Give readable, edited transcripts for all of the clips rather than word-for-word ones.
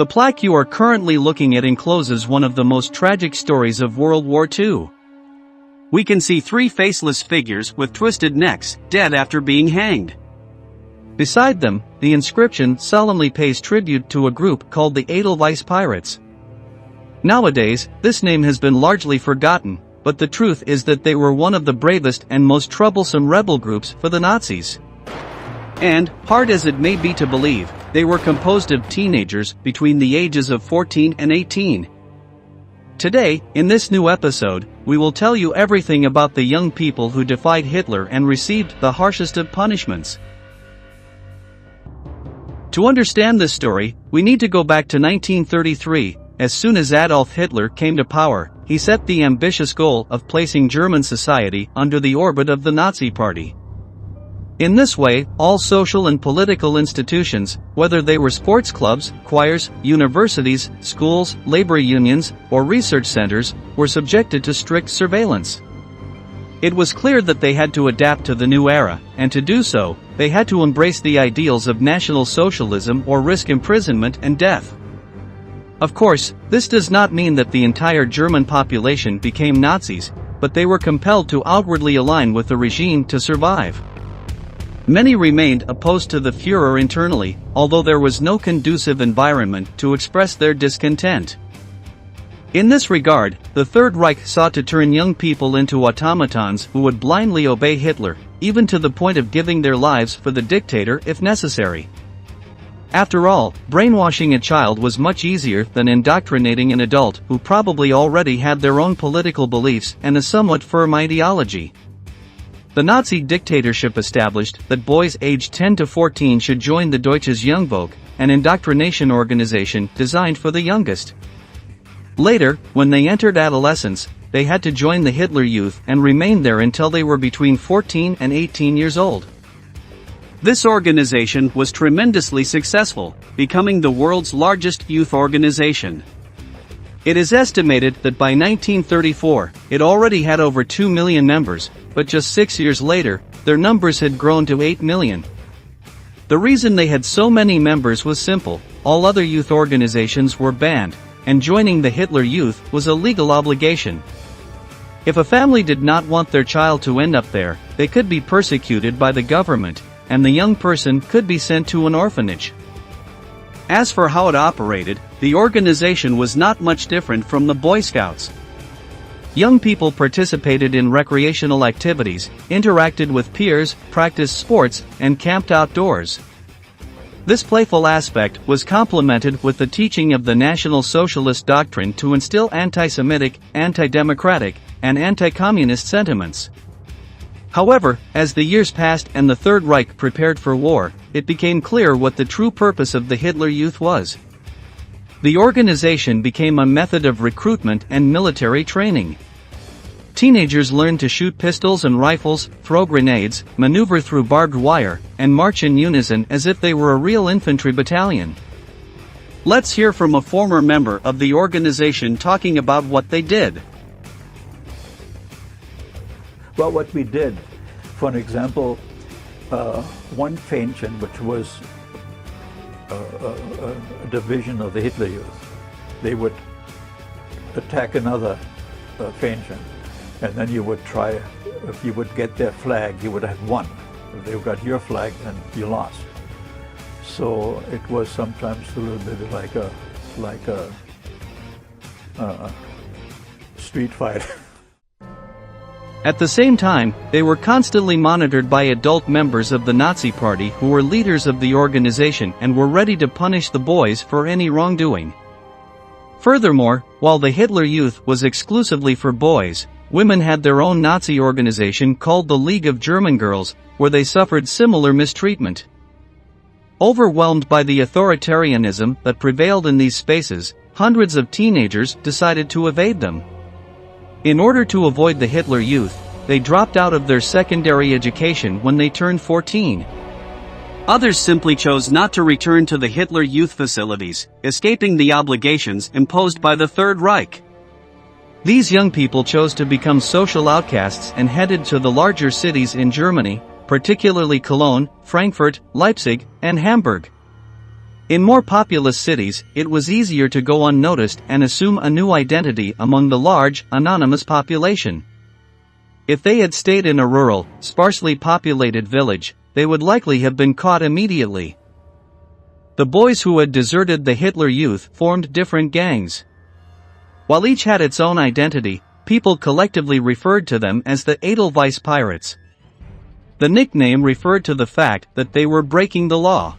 The plaque you are currently looking at encloses one of the most tragic stories of World War II. We can see three faceless figures with twisted necks, dead after being hanged. Beside them, the inscription solemnly pays tribute to a group called the Edelweiss Pirates. Nowadays, this name has been largely forgotten, but the truth is that they were one of the bravest and most troublesome rebel groups for the Nazis. And, hard as it may be to believe, they were composed of teenagers between the ages of 14 and 18. Today, in this new episode, we will tell you everything about the young people who defied Hitler and received the harshest of punishments. To understand this story, we need to go back to 1933. As soon as Adolf Hitler came to power, he set the ambitious goal of placing German society under the orbit of the Nazi Party. In this way, all social and political institutions, whether they were sports clubs, choirs, universities, schools, labor unions, or research centers, were subjected to strict surveillance. It was clear that they had to adapt to the new era, and to do so, they had to embrace the ideals of National Socialism or risk imprisonment and death. Of course, this does not mean that the entire German population became Nazis, but they were compelled to outwardly align with the regime to survive. Many remained opposed to the Führer internally, although there was no conducive environment to express their discontent. In this regard, the Third Reich sought to turn young people into automatons who would blindly obey Hitler, even to the point of giving their lives for the dictator if necessary. After all, brainwashing a child was much easier than indoctrinating an adult who probably already had their own political beliefs and a somewhat firm ideology. The Nazi dictatorship established that boys aged 10 to 14 should join the Deutsches Jungvolk, an indoctrination organization designed for the youngest. Later, when they entered adolescence, they had to join the Hitler Youth and remain there until they were between 14 and 18 years old. This organization was tremendously successful, becoming the world's largest youth organization. It is estimated that by 1934, it already had over 2 million members, but just 6 years later, their numbers had grown to 8 million. The reason they had so many members was simple: all other youth organizations were banned, and joining the Hitler Youth was a legal obligation. If a family did not want their child to end up there, they could be persecuted by the government, and the young person could be sent to an orphanage. As for how it operated, the organization was not much different from the Boy Scouts. Young people participated in recreational activities, interacted with peers, practiced sports, and camped outdoors. This playful aspect was complemented with the teaching of the National Socialist doctrine to instill anti-Semitic, anti-democratic, and anti-communist sentiments. However, as the years passed and the Third Reich prepared for war, it became clear what the true purpose of the Hitler Youth was. The organization became a method of recruitment and military training. Teenagers learned to shoot pistols and rifles, throw grenades, maneuver through barbed wire, and march in unison as if they were a real infantry battalion. Let's hear from a former member of the organization talking about what they did. Well, what we did, for an example, one Fähnchen, which was a division of the Hitler Youth, they would attack another Fähnchen, and then you would try, if you would get their flag, you would have won. If they got your flag, then you lost. So it was sometimes a little bit like a street fight. At the same time, they were constantly monitored by adult members of the Nazi Party who were leaders of the organization and were ready to punish the boys for any wrongdoing. Furthermore, while the Hitler Youth was exclusively for boys, women had their own Nazi organization called the League of German Girls, where they suffered similar mistreatment. Overwhelmed by the authoritarianism that prevailed in these spaces, hundreds of teenagers decided to evade them. In order to avoid the Hitler Youth, they dropped out of their secondary education when they turned 14. Others simply chose not to return to the Hitler Youth facilities, escaping the obligations imposed by the Third Reich. These young people chose to become social outcasts and headed to the larger cities in Germany, particularly Cologne, Frankfurt, Leipzig, and Hamburg. In more populous cities, it was easier to go unnoticed and assume a new identity among the large, anonymous population. If they had stayed in a rural, sparsely populated village, they would likely have been caught immediately. The boys who had deserted the Hitler Youth formed different gangs. While each had its own identity, people collectively referred to them as the Edelweiss Pirates. The nickname referred to the fact that they were breaking the law.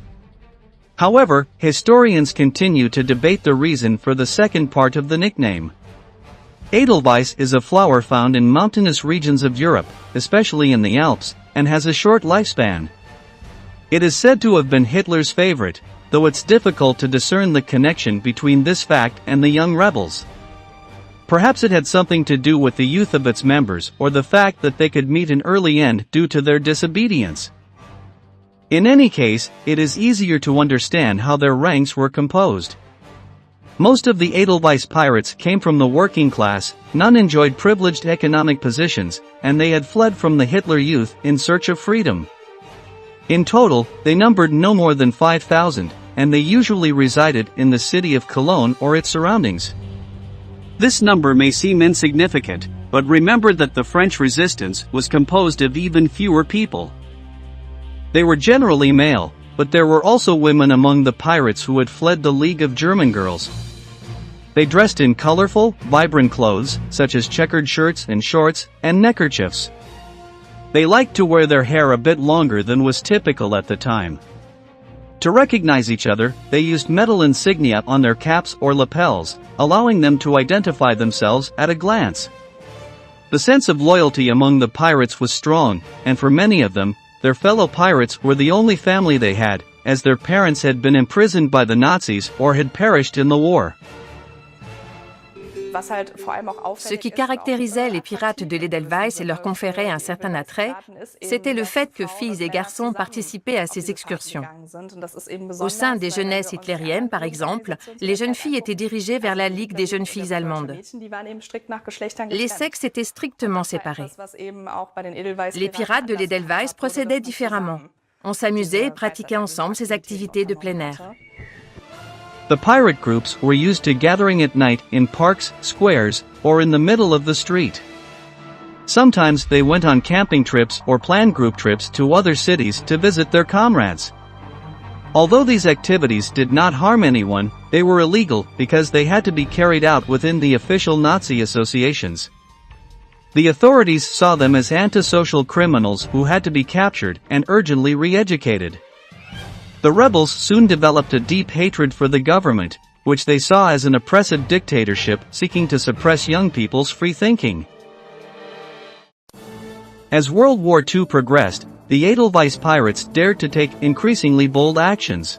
However, historians continue to debate the reason for the second part of the nickname. Edelweiss is a flower found in mountainous regions of Europe, especially in the Alps, and has a short lifespan. It is said to have been Hitler's favorite, though it's difficult to discern the connection between this fact and the young rebels. Perhaps it had something to do with the youth of its members or the fact that they could meet an early end due to their disobedience. In any case, it is easier to understand how their ranks were composed. Most of the Edelweiss pirates came from the working class, none enjoyed privileged economic positions, and they had fled from the Hitler Youth in search of freedom. In total, they numbered no more than 5,000, and they usually resided in the city of Cologne or its surroundings. This number may seem insignificant, but remember that the French resistance was composed of even fewer people. They were generally male, but there were also women among the pirates who had fled the League of German Girls. They dressed in colorful, vibrant clothes, such as checkered shirts and shorts, and neckerchiefs. They liked to wear their hair a bit longer than was typical at the time. To recognize each other, they used metal insignia on their caps or lapels, allowing them to identify themselves at a glance. The sense of loyalty among the pirates was strong, and for many of them, their fellow pirates were the only family they had, as their parents had been imprisoned by the Nazis or had perished in the war. Ce qui caractérisait les pirates de l'Edelweiss et leur conférait un certain attrait, c'était le fait que filles et garçons participaient à ces excursions. Au sein des jeunesses hitlériennes, par exemple, les jeunes filles étaient dirigées vers la Ligue des jeunes filles allemandes. Les sexes étaient strictement séparés. Les pirates de l'Edelweiss procédaient différemment. On s'amusait et pratiquait ensemble ces activités de plein air. The pirate groups were used to gathering at night in parks, squares, or in the middle of the street. Sometimes they went on camping trips or planned group trips to other cities to visit their comrades. Although these activities did not harm anyone, they were illegal because they had to be carried out within the official Nazi associations. The authorities saw them as antisocial criminals who had to be captured and urgently re-educated. The rebels soon developed a deep hatred for the government, which they saw as an oppressive dictatorship seeking to suppress young people's free thinking. As World War II progressed, the Edelweiss pirates dared to take increasingly bold actions.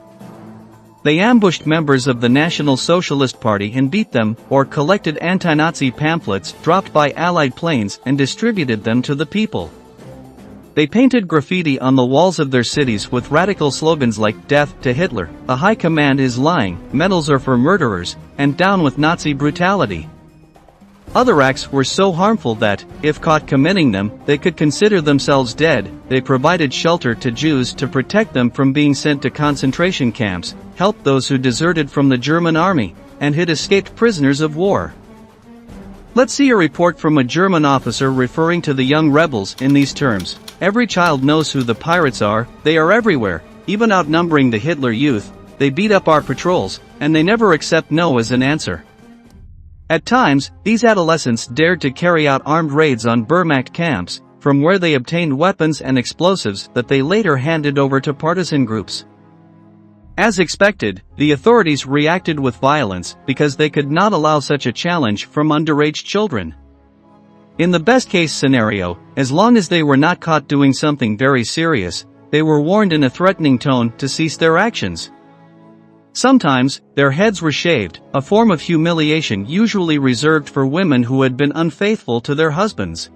They ambushed members of the National Socialist Party and beat them, or collected anti-Nazi pamphlets dropped by Allied planes and distributed them to the people. They painted graffiti on the walls of their cities with radical slogans like "Death to Hitler," "The High Command is lying," "Medals are for murderers," and "Down with Nazi brutality." Other acts were so harmful that, if caught committing them, they could consider themselves dead. They provided shelter to Jews to protect them from being sent to concentration camps, helped those who deserted from the German army, and had escaped prisoners of war. Let's see a report from a German officer referring to the young rebels in these terms. "Every child knows who the pirates are, they are everywhere, even outnumbering the Hitler Youth, they beat up our patrols, and they never accept no as an answer." At times, these adolescents dared to carry out armed raids on Wehrmacht camps, from where they obtained weapons and explosives that they later handed over to partisan groups. As expected, the authorities reacted with violence because they could not allow such a challenge from underage children. In the best-case scenario, as long as they were not caught doing something very serious, they were warned in a threatening tone to cease their actions. Sometimes, their heads were shaved, a form of humiliation usually reserved for women who had been unfaithful to their husbands.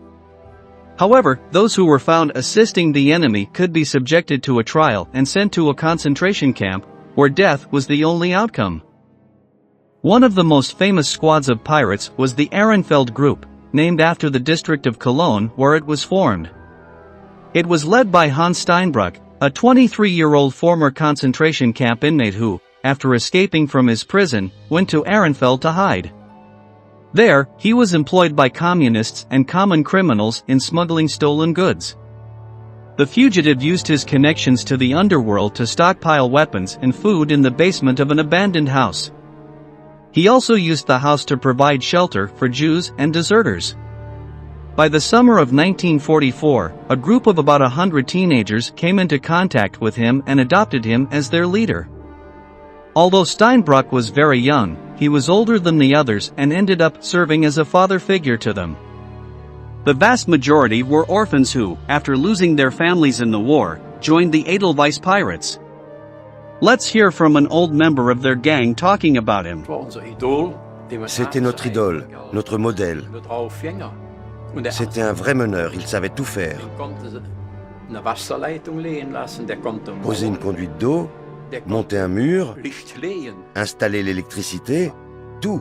However, those who were found assisting the enemy could be subjected to a trial and sent to a concentration camp, where death was the only outcome. One of the most famous squads of pirates was the Ehrenfeld Group, named after the district of Cologne where it was formed. It was led by Hans Steinbrück, a 23-year-old former concentration camp inmate who, after escaping from his prison, went to Ehrenfeld to hide. There, he was employed by communists and common criminals in smuggling stolen goods. The fugitive used his connections to the underworld to stockpile weapons and food in the basement of an abandoned house. He also used the house to provide shelter for Jews and deserters. By the summer of 1944, a group of about 100 teenagers came into contact with him and adopted him as their leader. Although Steinbrück was very young, he was older than the others and ended up serving as a father figure to them. The vast majority were orphans who, after losing their families in the war, joined the Edelweiss pirates. Let's hear from an old member of their gang talking about him. C'était notre idole, notre modèle. C'était un vrai meneur, il savait tout faire. Poser une conduite d'eau, monter un mur, installer l'électricité, tout.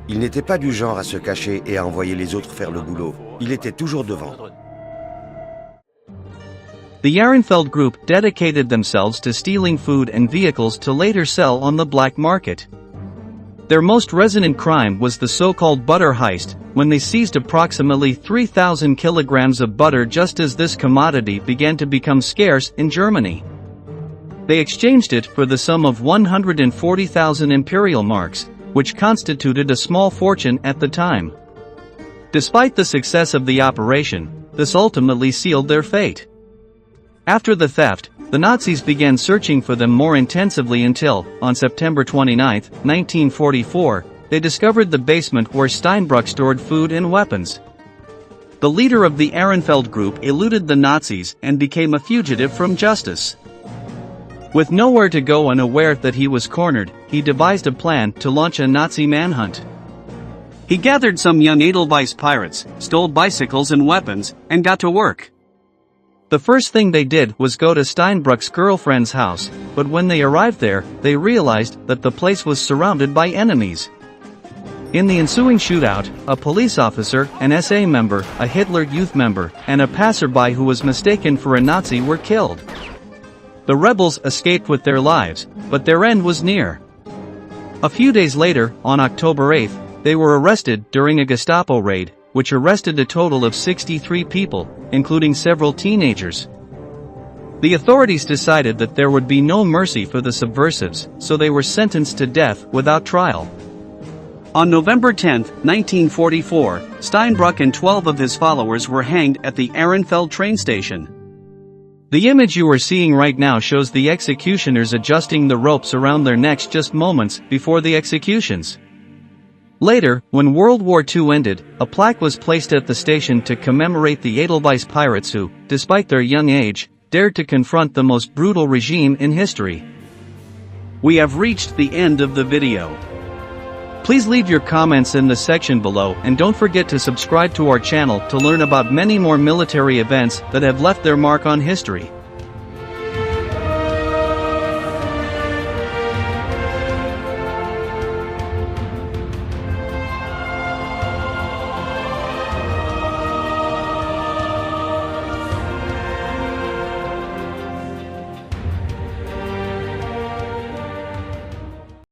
Il n'était pas du genre à se cacher et à envoyer les autres faire le boulot. Il était toujours devant. The Ehrenfeld Group dedicated themselves to stealing food and vehicles to later sell on the black market. Their most resonant crime was the so-called butter heist, when they seized approximately 3,000 kilograms of butter just as this commodity began to become scarce in Germany. They exchanged it for the sum of 140,000 imperial marks, which constituted a small fortune at the time. Despite the success of the operation, this ultimately sealed their fate. After the theft, the Nazis began searching for them more intensively until, on September 29, 1944, they discovered the basement where Steinbrück stored food and weapons. The leader of the Ehrenfeld Group eluded the Nazis and became a fugitive from justice. With nowhere to go and aware that he was cornered, he devised a plan to launch a Nazi manhunt. He gathered some young Edelweiss pirates, stole bicycles and weapons, and got to work. The first thing they did was go to Steinbrück's girlfriend's house, but when they arrived there, they realized that the place was surrounded by enemies. In the ensuing shootout, a police officer, an SA member, a Hitler Youth member, and a passerby who was mistaken for a Nazi were killed. The rebels escaped with their lives, but their end was near. A few days later, on October 8, they were arrested during a Gestapo raid, which arrested a total of 63 people, including several teenagers. The authorities decided that there would be no mercy for the subversives, so they were sentenced to death without trial. On November 10, 1944, Steinbrück and 12 of his followers were hanged at the Ehrenfeld train station. The image you are seeing right now shows the executioners adjusting the ropes around their necks just moments before the executions. Later, when World War II ended, a plaque was placed at the station to commemorate the Edelweiss pirates who, despite their young age, dared to confront the most brutal regime in history. We have reached the end of the video. Please leave your comments in the section below and don't forget to subscribe to our channel to learn about many more military events that have left their mark on history.